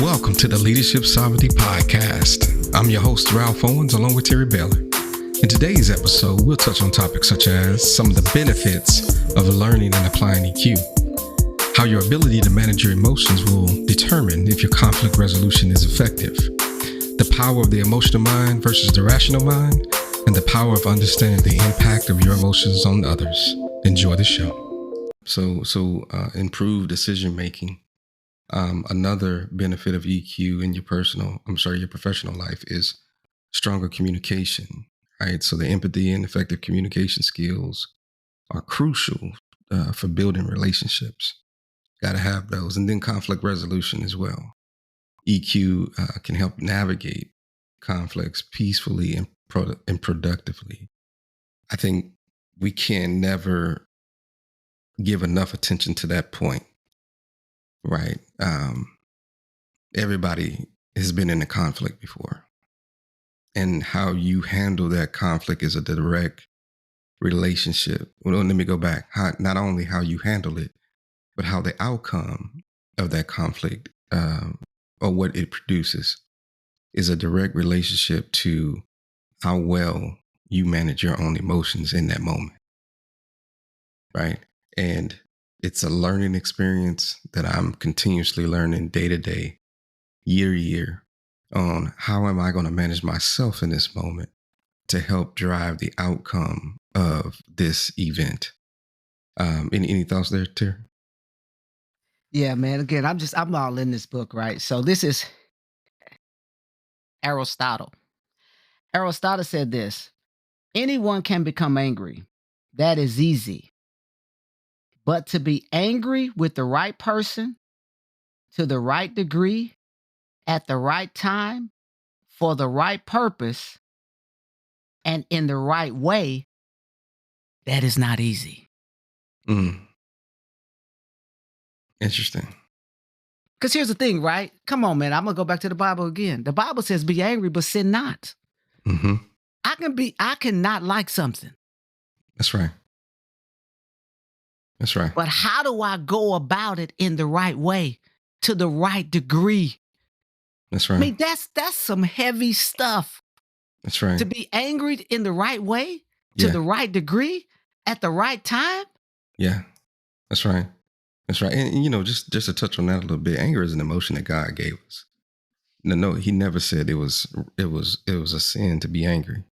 Welcome to the Leadership Sovereignty Podcast. I'm your host, Ralph Owens, along with Terry Baylor. In today's episode, we'll touch on topics such as some of the benefits of learning and applying EQ, how your ability to manage your emotions will determine if your conflict resolution is effective, the power of the emotional mind versus the rational mind, and the power of understanding the impact of your emotions on others. Enjoy the show. So improved decision making. Another benefit of EQ in your professional life is stronger communication, right? So the empathy and effective communication skills are crucial for building relationships. Got to have those. And then conflict resolution as well. EQ can help navigate conflicts peacefully and productively. I think we can never give enough attention to that point. Right. Everybody has been in a conflict before. And how you handle that conflict is a direct relationship. Well, let me go back. Not only how you handle it, but how the outcome of that conflict or what it produces is a direct relationship to how well you manage your own emotions in that moment. Right. And it's a learning experience that I'm continuously learning day to day, year to year, on how am I going to manage myself in this moment to help drive the outcome of this event. Any thoughts there, Terry? Yeah, man. Again, I'm all in this book, right? So this is Aristotle. Aristotle said this: anyone can become angry. That is easy. But to be angry with the right person, to the right degree, at the right time, for the right purpose, and in the right way, that is not easy. Interesting. Because here's the thing, right? Come on, man. I'm going to go back to the Bible again. The Bible says, be angry, but sin not. Mm-hmm. I cannot like something. That's right. That's right. But how do I go about it in the right way, to the right degree? That's right. I mean, that's some heavy stuff. That's right. To be angry in the right way, to the right degree, at the right time. Yeah, that's right. That's right. And just to touch on that a little bit, anger is an emotion that God gave us. No, he never said it was a sin to be angry.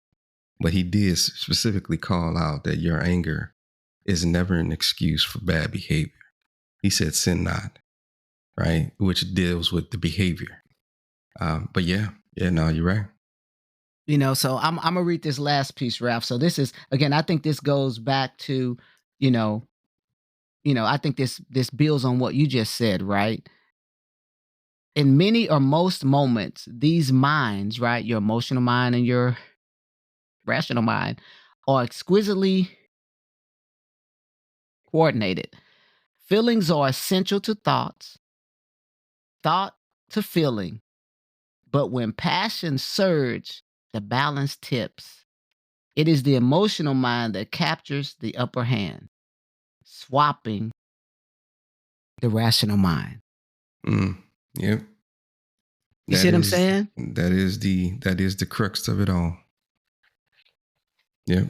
But he did specifically call out that your anger is never an excuse for bad behavior. He said, sin not, right? Which deals with the behavior. But no, you're right. So I'm going to read this last piece, Ralph. So this is, again, I think this goes back to, I think this builds on what you just said, right? In many or most moments, these minds, right, your emotional mind and your rational mind, are exquisitely coordinated. Feelings are essential to thought to feeling. But when passion surge, the balance tips. It is the emotional mind that captures the upper hand, swapping the rational mind. Yep. You see what I'm saying? That is the crux of it all. Yep.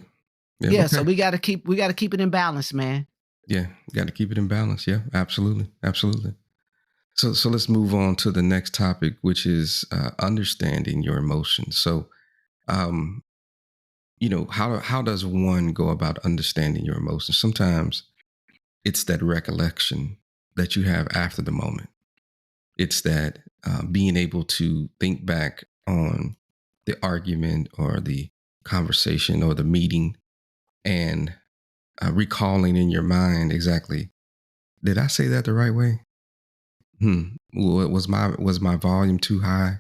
Yeah. Okay. So we got to keep it in balance, man. Yeah, got to keep it in balance. Yeah, absolutely. So let's move on to the next topic, which is understanding your emotions. So, how does one go about understanding your emotions? Sometimes it's that recollection that you have after the moment. It's that being able to think back on the argument or the conversation or the meeting and recalling in your mind exactly, did I say that the right way? Was my volume too high?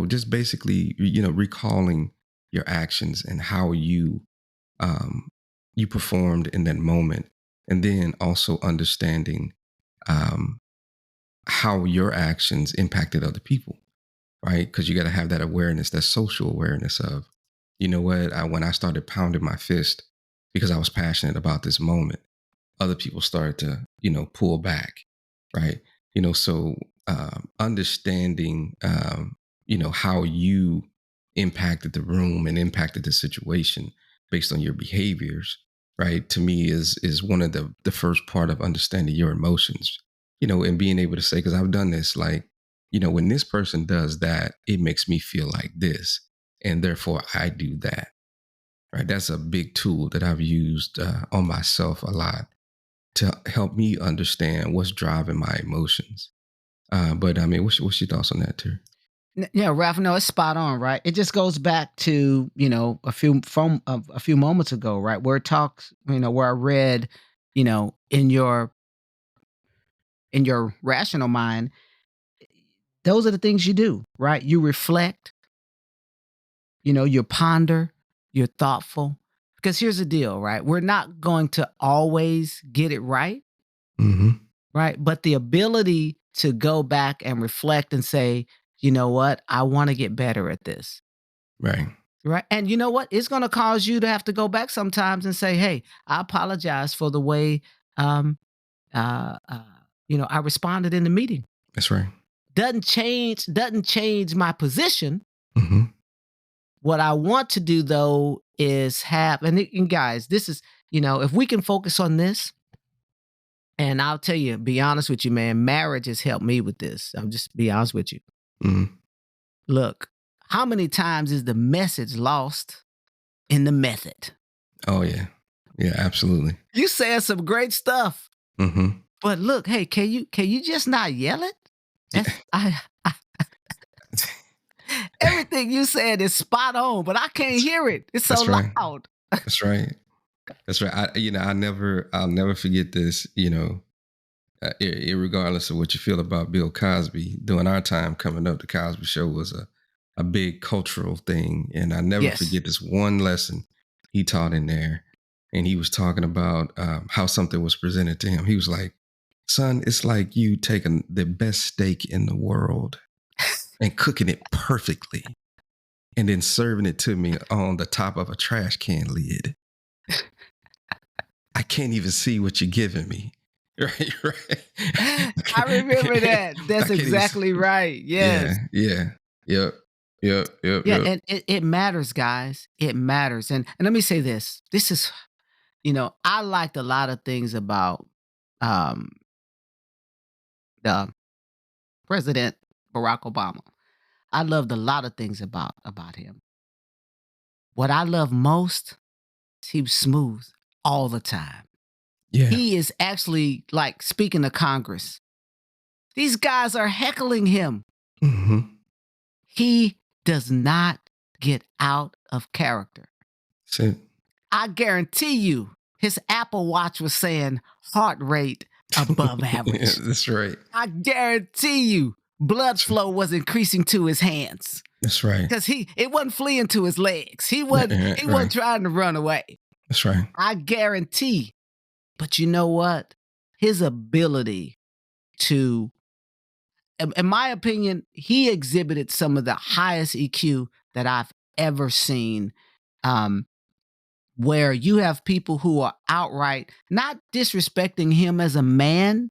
Just basically, recalling your actions and how you performed in that moment, and then also understanding how your actions impacted other people, right? Because you got to have that awareness, that social awareness of, when I started pounding my fist because I was passionate about this moment, other people started to, pull back, right? So understanding, how you impacted the room and impacted the situation based on your behaviors, right? To me, is one of the first part of understanding your emotions, and being able to say, because I've done this, like, when this person does that, it makes me feel like this, and therefore I do that. Right? That's a big tool that I've used on myself a lot to help me understand what's driving my emotions. But I mean, what's your thoughts on that, too? Yeah, Ralph, no, it's spot on, right? It just goes back to, a few moments ago, right? Where it talks, where I read, in your rational mind, those are the things you do, right? You reflect, you ponder, you're thoughtful. Because here's the deal, right? We're not going to always get it Hmm. right? But the ability to go back and reflect and say, you know what? I want to get better at this. Right. Right. And you know what? It's going to cause you to have to go back sometimes and say, hey, I apologize for the way, um, uh, uh, I responded in the meeting. That's right. Doesn't change my position. Hmm. What I want to do though is have, and guys, this is, if we can focus on this, and I'll tell you, be honest with you, man, marriage has helped me with this. I'll just be honest with you. Hmm. Look, how many times is the message lost in the method? Oh yeah, yeah, absolutely. You said some great stuff. Hmm. But look, hey, can you just not yell it? Yeah. I everything you said is spot on, but I can't hear it. It's so That's right. loud. That's right. That's right. I'll never forget this. Regardless of what you feel about Bill Cosby, during our time coming up, the Cosby Show was a big cultural thing, and I never Yes. forget this one lesson he taught in there. And he was talking about how something was presented to him. He was like, "Son, it's like you taking the best steak in the world and cooking it perfectly, and then serving it to me on the top of a trash can lid. I can't even see what you're giving me." Right, right. I remember that. I That's can't even see. exactly right. Yeah, Yes. yeah. Yep. Yep. Yep. Yeah, Yep. and it matters, guys. It matters. And let me say this. This is, I liked a lot of things about um the President Barack Obama. I loved a lot of things about him. What I love most is he was smooth all the time. Yeah. He is actually like speaking to Congress. These guys are heckling him. Hmm. He does not get out of character. So, I guarantee you his Apple Watch was saying heart rate above yeah, average. that's right. I guarantee you blood flow was increasing to his hands That's right. because it wasn't fleeing to his legs. He Right. wasn't Right. he Right. wasn't trying to run away. That's right. I guarantee. But you know what? His ability to, in my opinion, he exhibited some of the highest EQ that I've ever seen. Um, where you have people who are outright not disrespecting him as a man,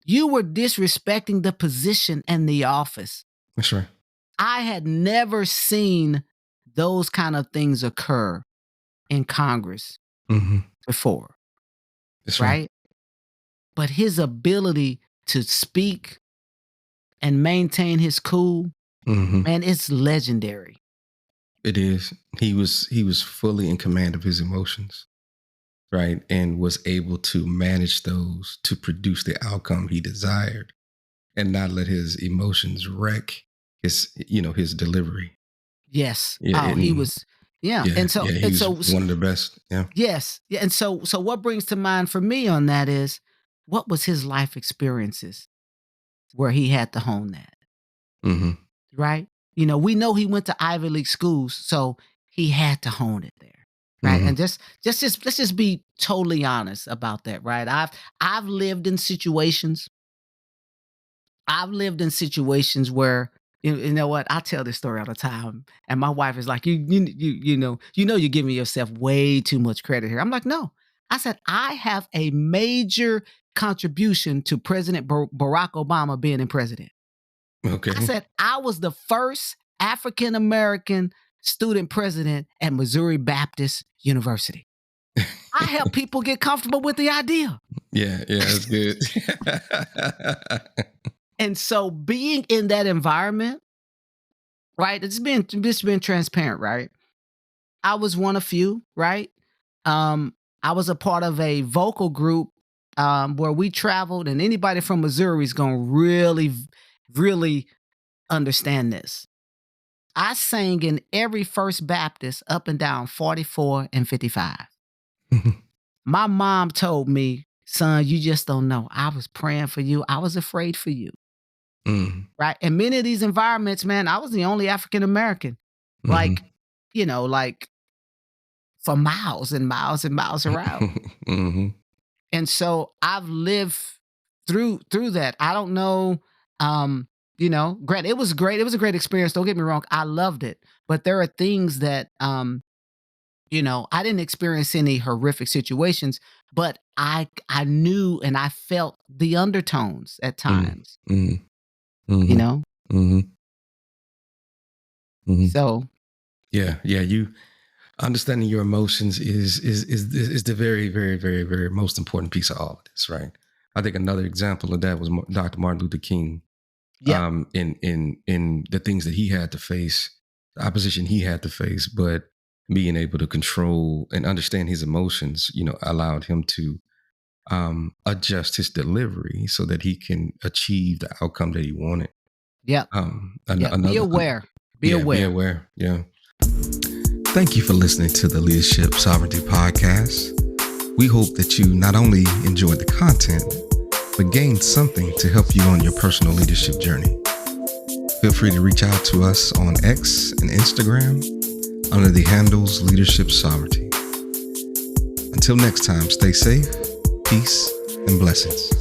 you were disrespecting the position and the office. That's right. I had never seen those kind of things occur in Congress Hmm. before, That's right. right? But his ability to speak and maintain his cool, Hmm. man, it's legendary. It is. He was fully in command of his emotions, right, and was able to manage those to produce the outcome he desired, and not let his emotions wreck his delivery. Yes. Yeah. Oh, he was, yeah. Yeah, And so yeah, he and was so one of the best. Yeah. yes. Yeah. And so what brings to mind for me on that is what was his life experiences where he had to hone that, Hmm. right? We know he went to Ivy League schools, so he had to hone it there. Right. And Hmm. just let's just be totally honest about that, right? I've lived in situations where you know what? I tell this story all the time, and my wife is like, you're giving yourself way too much credit here. I'm like, no. I said I have a major contribution to President Barack Obama being in president. Okay. I said, I was the first African-American student president at Missouri Baptist University. I help people get comfortable with the idea. Yeah, that's good. And so being in that environment, right? It's been transparent, right? I was one of few, right? I was a part of a vocal group where we traveled, and anybody from Missouri is going to really, really understand this. I sang in every First Baptist up and down 44 and 55. My mom told me, son, you just don't know. I was praying for you. I was afraid for you. Right. And many of these environments, man, I was the only African-American, like for miles and miles and miles around. And so I've lived through that. I don't know, granted, it was great. It was a great experience. Don't get me wrong. I loved it. But there are things that, I didn't experience any horrific situations, but I knew and I felt the undertones at times, So. Yeah. You understanding your emotions is the very, very, very, very most important piece of all of this, right? I think another example of that was Dr. Martin Luther King. Yeah. In the things that he had to face, the opposition he had to face, but being able to control and understand his emotions, allowed him to adjust his delivery so that he can achieve the outcome that he wanted. Yeah. Be aware. Be aware. Yeah. Thank you for listening to the Leadership Sovereignty Podcast. We hope that you not only enjoyed the content, but gained something to help you on your personal leadership journey. Feel free to reach out to us on X and Instagram under the handles Leadership Sovereignty. Until next time, stay safe, peace, and blessings.